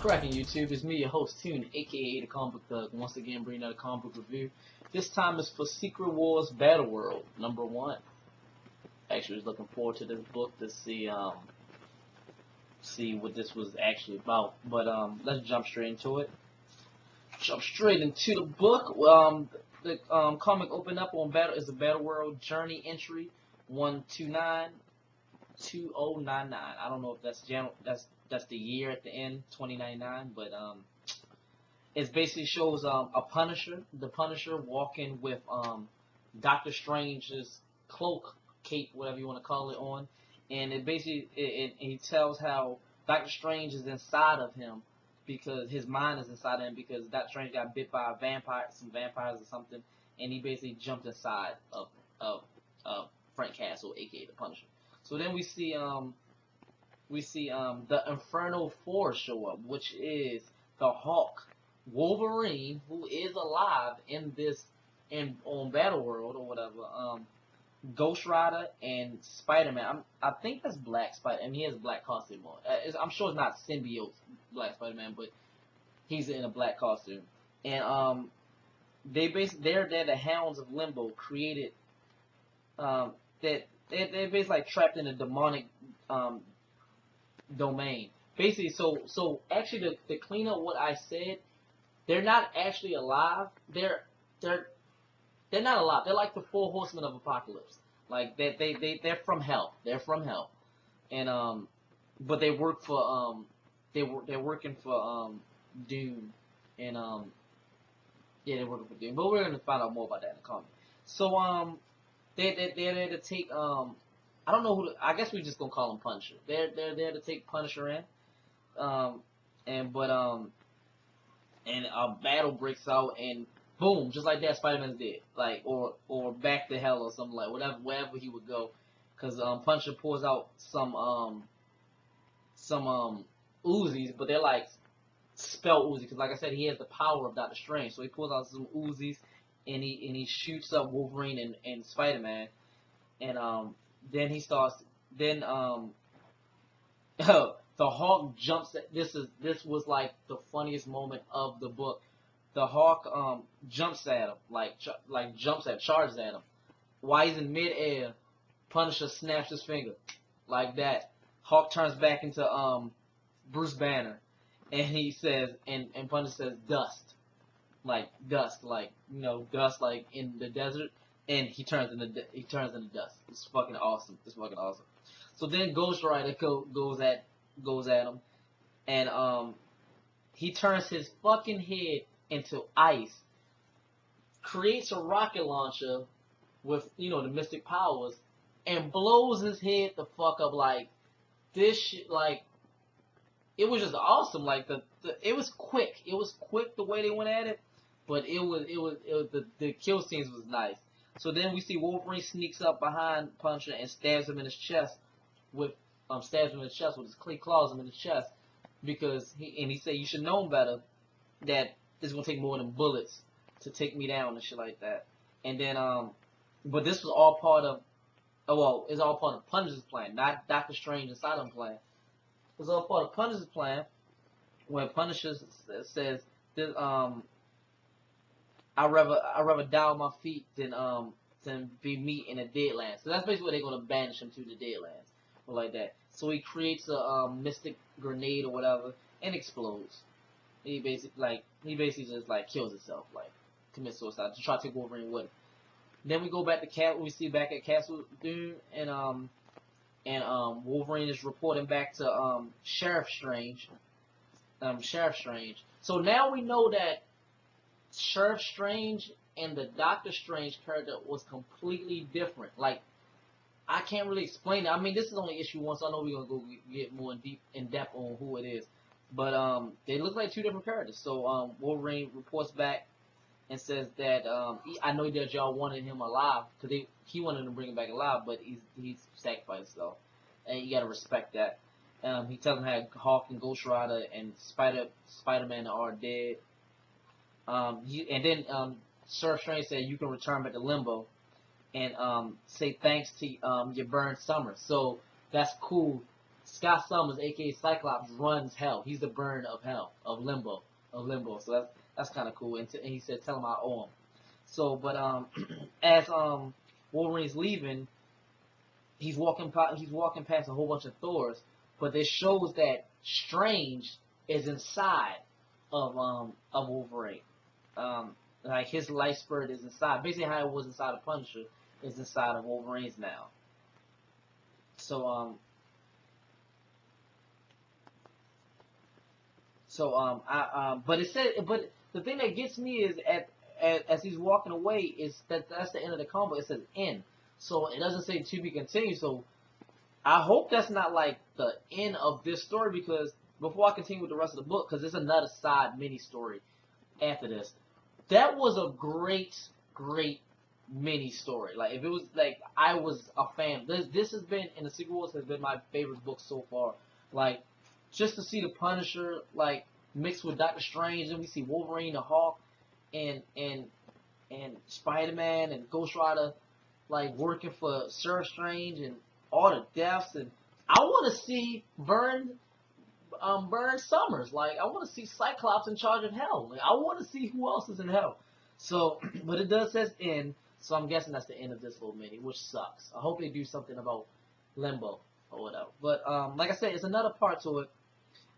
cracking, YouTube? It's me, your host, Tune, aka the Comic Book Thug, once again bringing out a comic book review. This time is for Secret Wars BattleWorld #1. Actually, was looking forward to this book to see what this was actually about. But let's jump straight into it. Jump straight into the book. The comic opened up on Battle is a BattleWorld Journey entry 1292099. I don't know if that's the year at the end, 2099, but it basically shows a Punisher, the Punisher walking with Doctor Strange's cloak, cape, whatever you want to call it, on, and it basically he tells how Doctor Strange is inside of him because his mind is inside of him because Doctor Strange got bit by some vampires or something, and he basically jumped inside of Frank Castle, aka the Punisher. So then we see the Infernal Four show up, which is the Hulk, Wolverine, who is alive on BattleWorld or whatever, Ghost Rider, and Spider-Man. I think that's Black Spider. I mean, he has a black costume on. I'm sure it's not symbiote Black Spider-Man, but he's in a black costume. And they're the Hounds of Limbo created that they're basically like trapped in a demonic domain. Basically, so actually to clean up what I said, they're not actually alive. They're not alive. They're like the four horsemen of apocalypse. Like they're from hell. They're from hell, and but they work for they're working for Doom, and yeah, they're working for Doom. But we're gonna find out more about that in the comic. So they're there to take I don't know who. I guess we're just gonna call him Punisher. They're there to take Punisher in, and a battle breaks out, and boom, just like that, Spider-Man's dead. Like or back to hell or something, like wherever he would go, because Punisher pulls out some Uzis, but they're like spell Uzi, because like I said, he has the power of Doctor Strange, so he pulls out some Uzis, and he shoots up Wolverine and Spider-Man, and then he starts. Then the Hawk jumps. This was like the funniest moment of the book. The Hawk jumps at him, charges at him. While he's in midair, Punisher snaps his finger, like that. Hawk turns back into Bruce Banner, and he says, and Punisher says, dust, like dust, like dust, like in the desert. And he turns into dust. It's fucking awesome. It's fucking awesome. So then Ghost Rider goes at him, and he turns his fucking head into ice, creates a rocket launcher with the mystic powers, and blows his head the fuck up. Like this shit, like it was just awesome. Like it was quick. It was quick the way they went at it, but the kill scenes was nice. So then we see Wolverine sneaks up behind Punisher and stabs him in his chest with his claws him in his chest, because he said, you should know better that it's gonna take more than bullets to take me down and shit like that. And then but this was all part of it's all part of Punisher's plan, not Doctor Strange inside him plan. It's all part of Punisher's plan when Punisher says this I'd rather die on my feet than be meat in a deadlands. So that's basically what they're gonna banish him to, the deadlands, or like that. So he creates a mystic grenade or whatever and explodes. He basically just like kills himself, like commits suicide to try to take Wolverine with him. Then we go back to we see back at Castle Doom, and Wolverine is reporting back to Sheriff Strange. So now we know that Sheriff Strange and the Doctor Strange character was completely different. Like, I can't really explain it. I mean, this is only issue 1, so I know we're gonna go get more in depth on who it is. But they look like two different characters. So Wolverine reports back and says that I know that y'all wanted him alive, because he wanted to bring him back alive, but he's sacrificed himself, and you gotta respect that. He tells him how Hawk and Ghost Rider and Spider-Man are dead. And then Sheriff Strange said you can return back to Limbo and say thanks to your burned summer. So that's cool. Scott Summers, aka Cyclops, runs hell. He's the burn of hell, of limbo. So that's kind of cool. And he said, "Tell him I owe him." So, but as Wolverine's leaving, he's walking past a whole bunch of Thors, but this shows that Strange is inside of Wolverine. Like his life spurt is inside. Basically, how it was inside of Punisher is inside of Wolverine's now. So but it said, but the thing that gets me is as he's walking away is that's the end of the comic. It says end, so it doesn't say to be continued. So I hope that's not like the end of this story, because before I continue with the rest of the book, because there's another side mini story after this. That was a great mini story. Like, if it was like, I was a fan. This has been, in the Secret Wars, has been my favorite book so far. Like, just to see the Punisher like mixed with Doctor Strange, and we see Wolverine, the Hawk, and Spider-Man and Ghost Rider like working for Sir Strange, and all the deaths, and I want to see Vern Summers. Like, I want to see Cyclops in charge of hell. Like, I want to see who else is in hell. So, but it does says end, so I'm guessing that's the end of this little mini, which sucks. I hope they do something about Limbo or whatever. But like I said, it's another part to it.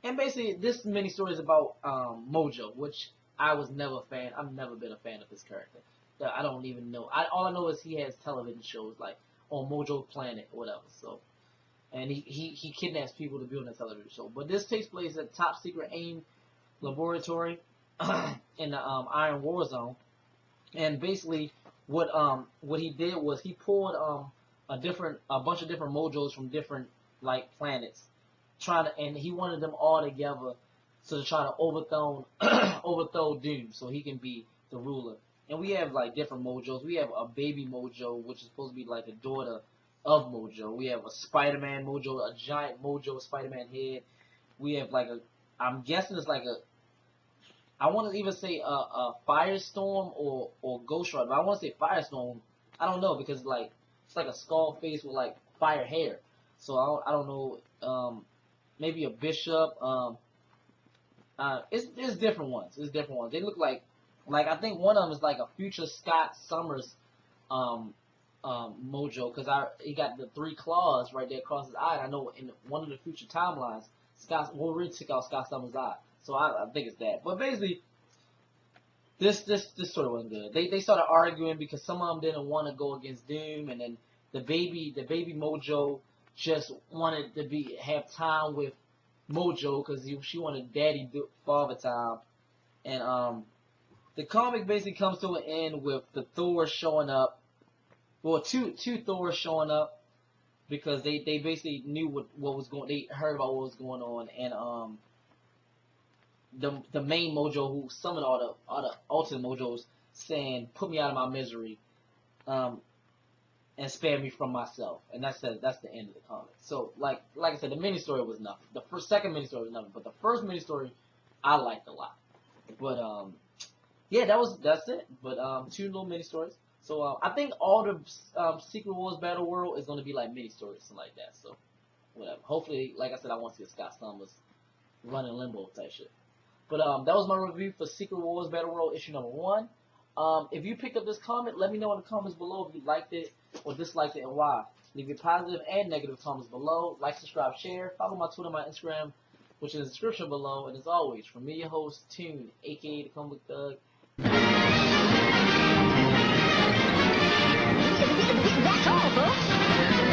And basically, this mini story is about Mojo, which I was never a fan. I've never been a fan of his character. I don't even know. All I know is he has television shows like on Mojo Planet or whatever. So, and he kidnaps people to be on the television show. But this takes place at Top Secret AIM Laboratory in the Iron War Zone. And basically, what he did was he pulled a bunch of different Mojos from different like planets, and he wanted them all together to try to overthrow Doom, so he can be the ruler. And we have like different Mojos. We have a baby Mojo, which is supposed to be like the daughter of Mojo. We have a Spider-Man Mojo, a giant Mojo Spider-Man head. We have like I'm guessing it's like I want to even say a Firestorm or Ghost Rider. But I want to say Firestorm. I don't know, because like it's like a skull face with like fire hair. So I don't know. Maybe a Bishop. It's different ones. It's different ones. They look like I think one of them is like a future Scott Summers Mojo, because he got the 3 claws right there across his eye. And I know in one of the future timelines, Wolverine took out Scott Summers' eye. So I think it's that. But basically, this story wasn't good. They started arguing because some of them didn't want to go against Doom, and then the baby Mojo just wanted to have time with Mojo because she wanted father time. And the comic basically comes to an end with the Thor showing up. Well, two Thors showing up, because they basically knew what was going. They heard about what was going on, and the main Mojo who summoned all the alternate Mojos, saying, "Put me out of my misery, and spare me from myself." And that's the end of the comic. So like I said, the mini story was nothing. The second mini story was nothing, but the first mini story I liked a lot. But yeah, that's it. But 2 little mini stories. So I think all the Secret Wars BattleWorld is going to be like mini stories, something like that. So whatever. Hopefully, like I said, I want to see a Scott Summers running Limbo type shit. But that was my review for Secret Wars BattleWorld issue number 1. If you picked up this comic, let me know in the comments below if you liked it or disliked it and why. Leave your positive and negative comments below. Like, subscribe, share. Follow my Twitter, my Instagram, which is in the description below. And as always, from me, your host, Toon, aka the Comic Thug. That's all, folks.